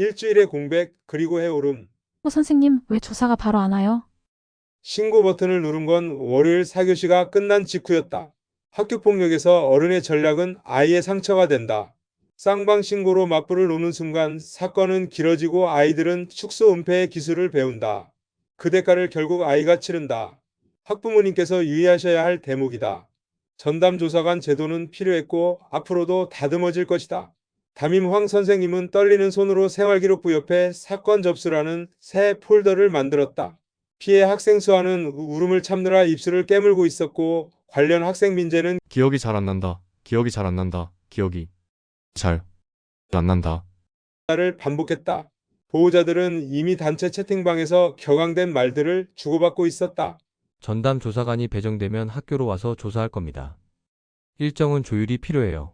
일주일의 공백, 그리고 해오름. 선생님, 왜 조사가 바로 안 와요? 신고 버튼을 누른 건 월요일 4교시가 끝난 직후였다. 학교폭력에서 어른의 전략은 아이의 상처가 된다. 쌍방 신고로 맞불을 놓는 순간 사건은 길어지고 아이들은 축소 은폐의 기술을 배운다. 그 대가를 결국 아이가 치른다. 학부모님께서 유의하셔야 할 대목이다. 전담조사관 제도는 필요했고 앞으로도 다듬어질 것이다. 담임 황 선생님은 떨리는 손으로 생활기록부 옆에 사건 접수라는 새 폴더를 만들었다. 피해 학생 수아는 울음을 참느라 입술을 깨물고 있었고 관련 학생 민재는 기억이 잘 안 난다. 기억이 잘 안 난다. 기억이 잘 안 난다. 를 반복했다. 보호자들은 이미 단체 채팅방에서 격앙된 말들을 주고받고 있었다. 전담 조사관이 배정되면 학교로 와서 조사할 겁니다. 일정은 조율이 필요해요.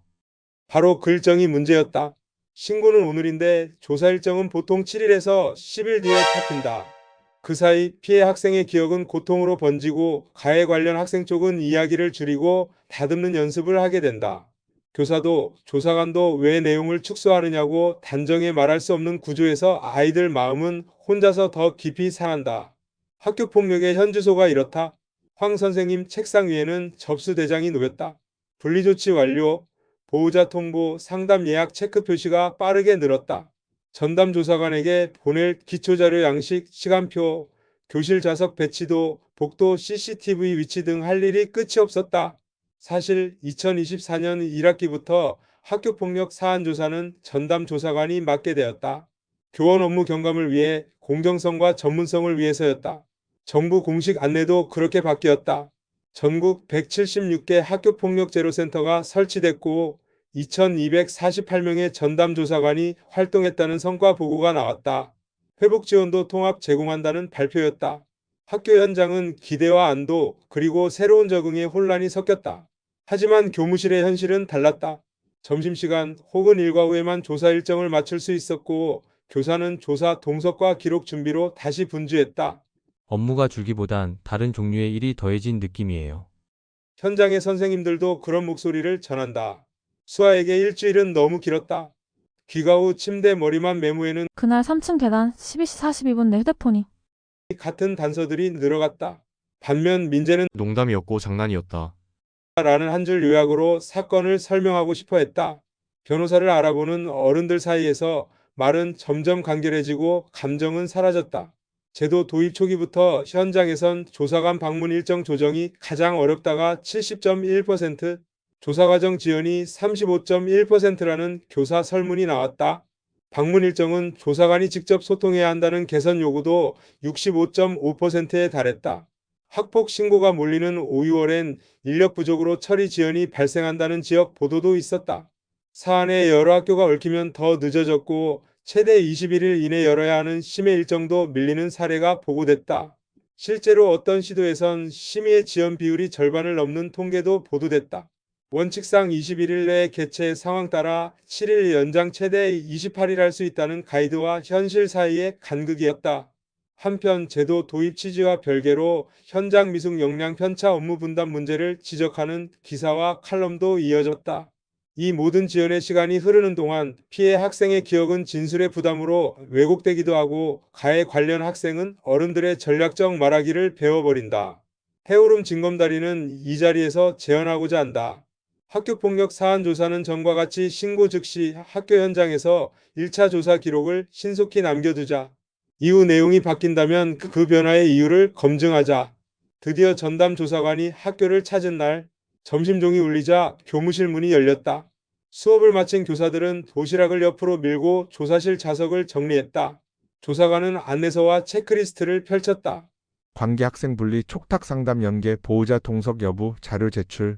바로 그 일정이 문제였다. 신고는 오늘인데 조사 일정은 보통 7일에서 10일 뒤에 잡힌다. 그 사이 피해 학생의 기억은 고통으로 번지고 가해 관련 학생 쪽은 이야기를 줄이고 다듬는 연습을 하게 된다. 교사도 조사관도 왜 내용을 축소하느냐고 단정히 말할 수 없는 구조에서 아이들 마음은 혼자서 더 깊이 상한다. 학교 폭력의 현주소가 이렇다. 황 선생님 책상 위에는 접수 대장이 놓였다. 분리조치 완료, 보호자 통보, 상담 예약 체크 표시가 빠르게 늘었다. 전담 조사관에게 보낼 기초자료 양식, 시간표, 교실 좌석 배치도, 복도 CCTV 위치 등 할 일이 끝이 없었다. 사실 2024년 1학기부터 학교폭력 사안 조사는 전담 조사관이 맡게 되었다. 교원 업무 경감을 위해 공정성과 전문성을 위해서였다. 정부 공식 안내도 그렇게 바뀌었다. 전국 176개 학교폭력 제로센터가 설치됐고 2248명의 전담조사관이 활동했다는 성과 보고가 나왔다. 회복 지원도 통합 제공한다는 발표였다. 학교 현장은 기대와 안도 그리고 새로운 적응에 혼란이 섞였다. 하지만 교무실의 현실은 달랐다. 점심시간 혹은 일과 후에만 조사 일정을 맞출 수 있었고 교사는 조사 동석과 기록 준비로 다시 분주했다. 업무가 줄기보단 다른 종류의 일이 더해진 느낌이에요. 현장의 선생님들도 그런 목소리를 전한다. 수아에게 일주일은 너무 길었다. 귀가 후 침대 머리만 메모에는 그날 3층 계단 12시 42분 내 휴대폰이. 같은 단서들이 늘어갔다. 반면 민재는 농담이었고 장난이었다. 라는 한 줄 요약으로 사건을 설명하고 싶어 했다. 변호사를 알아보는 어른들 사이에서 말은 점점 간결해지고 감정은 사라졌다. 제도 도입 초기부터 현장에선 조사관 방문 일정 조정이 가장 어렵다가 70.1%, 조사과정 지연이 35.1%라는 교사 설문이 나왔다. 방문 일정은 조사관이 직접 소통해야 한다는 개선 요구도 65.5%에 달했다. 학폭 신고가 몰리는 5, 6월엔 인력 부족으로 처리 지연이 발생한다는 지역 보도도 있었다. 사안에 여러 학교가 얽히면 더 늦어졌고 최대 21일 이내 열어야 하는 심해 일정도 밀리는 사례가 보고됐다. 실제로 어떤 시도에선 심의의 지연 비율이 절반을 넘는 통계도 보도됐다. 원칙상 21일 내에 개최 상황 따라 7일 연장 최대 28일 할 수 있다는 가이드와 현실 사이의 간극이었다. 한편 제도 도입 취지와 별개로 현장 미숙 역량 편차 업무 분담 문제를 지적하는 기사와 칼럼도 이어졌다. 이 모든 지연의 시간이 흐르는 동안 피해 학생의 기억은 진술의 부담으로 왜곡되기도 하고 가해 관련 학생은 어른들의 전략적 말하기를 배워버린다. 해오름 징검다리는 이 자리에서 재현하고자 한다. 학교폭력 사안 조사는 전과 같이 신고 즉시 학교 현장에서 1차 조사 기록을 신속히 남겨두자. 이후 내용이 바뀐다면 그 변화의 이유를 검증하자. 드디어 전담 조사관이 학교를 찾은 날, 점심종이 울리자 교무실 문이 열렸다. 수업을 마친 교사들은 도시락을 옆으로 밀고 조사실 좌석을 정리했다. 조사관은 안내서와 체크리스트를 펼쳤다. 관계 학생 분리 촉탁 상담 연계 보호자 동석 여부 자료 제출.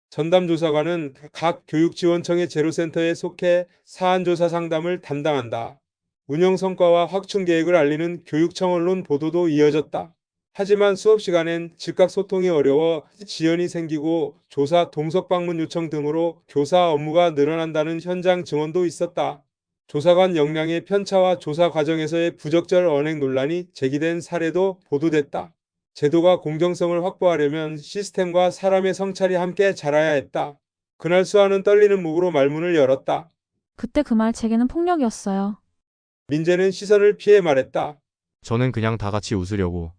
전담 조사관은 각 교육지원청의 제로센터에 속해 사안조사 상담을 담당한다. 운영 성과와 확충 계획을 알리는 교육청 언론 보도도 이어졌다. 하지만 수업 시간엔 즉각 소통이 어려워 지연이 생기고 조사 동석 방문 요청 등으로 교사 업무가 늘어난다는 현장 증언도 있었다. 조사관 역량의 편차와 조사 과정에서의 부적절 언행 논란이 제기된 사례도 보도됐다. 제도가 공정성을 확보하려면 시스템과 사람의 성찰이 함께 자라야 했다. 그날 수아는 떨리는 목으로 말문을 열었다. 그때 그 말 제게는 폭력이었어요. 민재는 시선을 피해 말했다. 저는 그냥 다 같이 웃으려고.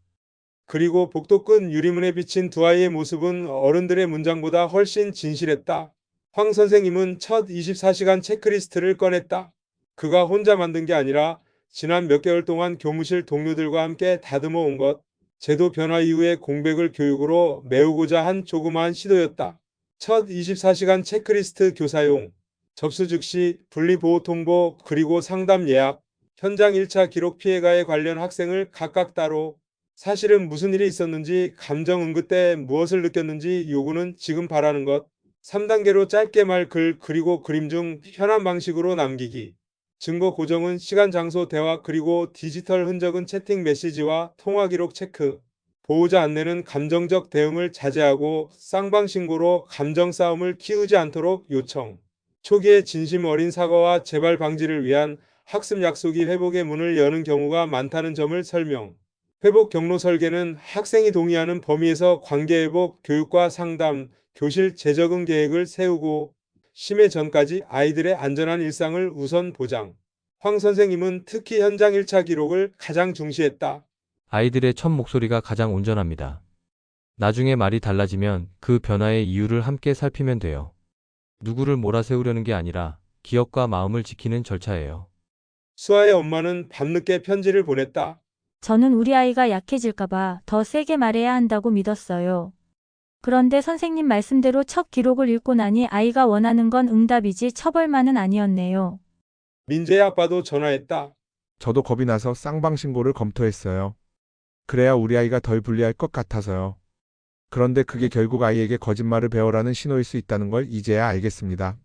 그리고 복도 끝 유리문에 비친 두 아이의 모습은 어른들의 문장보다 훨씬 진실했다. 황 선생님은 첫 24시간 체크리스트를 꺼냈다. 그가 혼자 만든 게 아니라 지난 몇 개월 동안 교무실 동료들과 함께 다듬어 온 것, 제도 변화 이후의 공백을 교육으로 메우고자 한 조그마한 시도였다. 첫 24시간 체크리스트 교사용, 접수 즉시, 분리보호 통보, 그리고 상담 예약, 현장 1차 기록 피해가에 관련 학생을 각각 따로, 사실은 무슨 일이 있었는지, 감정 응급 때 무엇을 느꼈는지 요구는 지금 바라는 것, 3단계로 짧게 말 글 그리고 그림 중 편한 방식으로 남기기, 증거 고정은 시간 장소 대화 그리고 디지털 흔적은 채팅 메시지와 통화 기록 체크, 보호자 안내는 감정적 대응을 자제하고 쌍방신고로 감정 싸움을 키우지 않도록 요청, 초기에 진심 어린 사과와 재발 방지를 위한 학습 약속이 회복의 문을 여는 경우가 많다는 점을 설명. 회복 경로 설계는 학생이 동의하는 범위에서 관계회복, 교육과 상담, 교실 재적응 계획을 세우고 심해 전까지 아이들의 안전한 일상을 우선 보장. 황 선생님은 특히 현장 1차 기록을 가장 중시했다. 아이들의 첫 목소리가 가장 온전합니다. 나중에 말이 달라지면 그 변화의 이유를 함께 살피면 돼요. 누구를 몰아세우려는 게 아니라 기억과 마음을 지키는 절차예요. 수아의 엄마는 밤늦게 편지를 보냈다. 저는 우리 아이가 약해질까봐 더 세게 말해야 한다고 믿었어요. 그런데 선생님 말씀대로 첫 기록을 읽고 나니 아이가 원하는 건 응답이지 처벌만은 아니었네요. 민재의 아빠도 전화했다. 저도 겁이 나서 쌍방신고를 검토했어요. 그래야 우리 아이가 덜 불리할 것 같아서요. 그런데 그게 결국 아이에게 거짓말을 배워라는 신호일 수 있다는 걸 이제야 알겠습니다.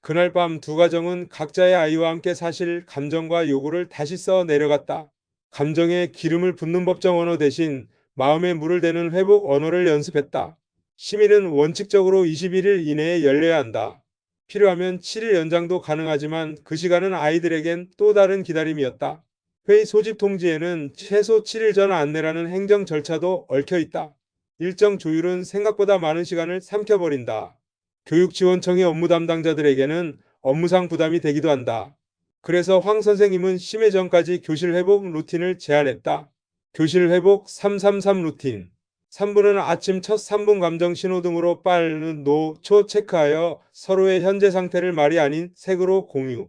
그날 밤 두 가정은 각자의 아이와 함께 사실, 감정과 요구를 다시 써 내려갔다. 감정에 기름을 붓는 법정 언어 대신 마음에 물을 대는 회복 언어를 연습했다. 심의는 원칙적으로 21일 이내에 열려야 한다. 필요하면 7일 연장도 가능하지만 그 시간은 아이들에겐 또 다른 기다림이었다. 회의 소집 통지에는 최소 7일 전 안내라는 행정 절차도 얽혀 있다. 일정 조율은 생각보다 많은 시간을 삼켜버린다. 교육지원청의 업무 담당자들에게는 업무상 부담이 되기도 한다. 그래서 황 선생님은 심해 전까지 교실 회복 루틴을 제안했다. 교실 회복 333 루틴. 3분은 아침 첫 3분 감정 신호등으로 빠른 노, 초 체크하여 서로의 현재 상태를 말이 아닌 색으로 공유.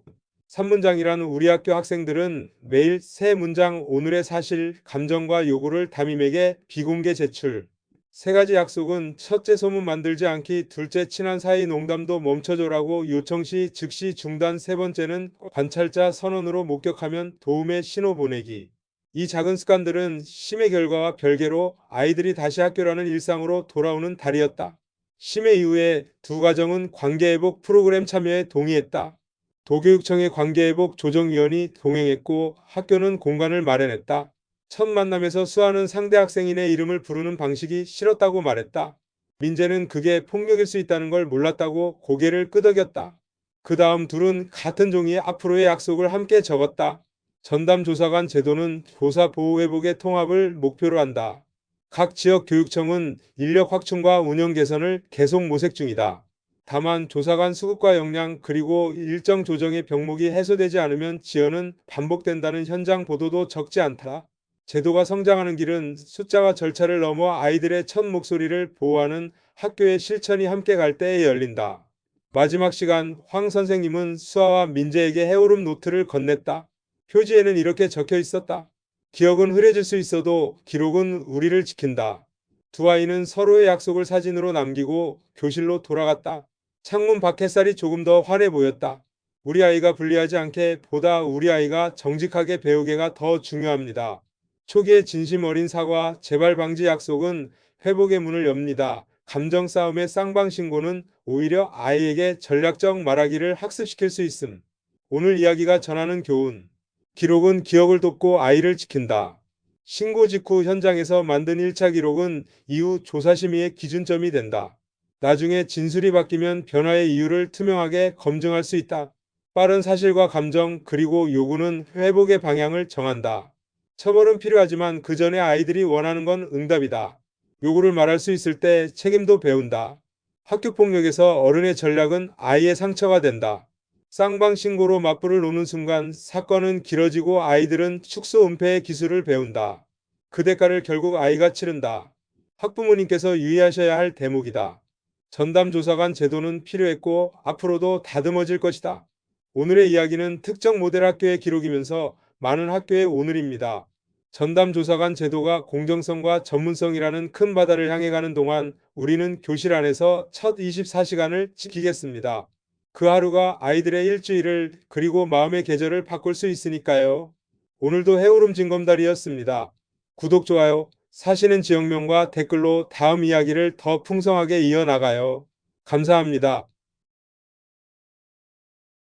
3문장이라는 우리 학교 학생들은 매일 3문장 오늘의 사실, 감정과 요구를 담임에게 비공개 제출. 3가지 약속은 첫째 소문 만들지 않기, 둘째 친한 사이 농담도 멈춰줘라고 요청 시 즉시 중단, 3번째는 관찰자 선언으로 목격하면 도움의 신호 보내기. 이 작은 습관들은 심해 결과와 별개로 아이들이 다시 학교라는 일상으로 돌아오는 달이었다. 심해 이후에 두 가정은 관계회복 프로그램 참여에 동의했다. 도교육청의 관계회복 조정위원이 동행했고 학교는 공간을 마련했다. 첫 만남에서 수아는 상대 학생인의 이름을 부르는 방식이 싫었다고 말했다. 민재는 그게 폭력일 수 있다는 걸 몰랐다고 고개를 끄덕였다. 그 다음 둘은 같은 종이에 앞으로의 약속을 함께 적었다. 전담조사관 제도는 조사 보호 회복의 통합을 목표로 한다. 각 지역 교육청은 인력 확충과 운영 개선을 계속 모색 중이다. 다만 조사관 수급과 역량 그리고 일정 조정의 병목이 해소되지 않으면 지연은 반복된다는 현장 보도도 적지 않다. 제도가 성장하는 길은 숫자와 절차를 넘어 아이들의 첫 목소리를 보호하는 학교의 실천이 함께 갈 때에 열린다. 마지막 시간, 황 선생님은 수아와 민재에게 해오름 노트를 건넸다. 표지에는 이렇게 적혀 있었다. 기억은 흐려질 수 있어도 기록은 우리를 지킨다. 두 아이는 서로의 약속을 사진으로 남기고 교실로 돌아갔다. 창문 밖 햇살이 조금 더 환해 보였다. 우리 아이가 불리하지 않게 보다 우리 아이가 정직하게 배우게가 더 중요합니다. 초기의 진심 어린 사과, 재발 방지 약속은 회복의 문을 엽니다. 감정 싸움의 쌍방신고는 오히려 아이에게 전략적 말하기를 학습시킬 수 있음. 오늘 이야기가 전하는 교훈. 기록은 기억을 돕고 아이를 지킨다. 신고 직후 현장에서 만든 1차 기록은 이후 조사 심의의 기준점이 된다. 나중에 진술이 바뀌면 변화의 이유를 투명하게 검증할 수 있다. 빠른 사실과 감정 그리고 요구는 회복의 방향을 정한다. 처벌은 필요하지만 그 전에 아이들이 원하는 건 응답이다. 요구를 말할 수 있을 때 책임도 배운다. 학교폭력에서 어른의 전략은 아이의 상처가 된다. 쌍방 신고로 맞불을 놓는 순간 사건은 길어지고 아이들은 축소 은폐의 기술을 배운다. 그 대가를 결국 아이가 치른다. 학부모님께서 유의하셔야 할 대목이다. 전담조사관 제도는 필요했고 앞으로도 다듬어질 것이다. 오늘의 이야기는 특정 모델 학교의 기록이면서 많은 학교의 오늘입니다. 전담조사관 제도가 공정성과 전문성이라는 큰 바다를 향해 가는 동안 우리는 교실 안에서 첫 24시간을 지키겠습니다. 그 하루가 아이들의 일주일을 그리고 마음의 계절을 바꿀 수 있으니까요. 오늘도 해오름 징검다리였습니다. 구독, 좋아요, 사시는 지역명과 댓글로 다음 이야기를 더 풍성하게 이어나가요. 감사합니다.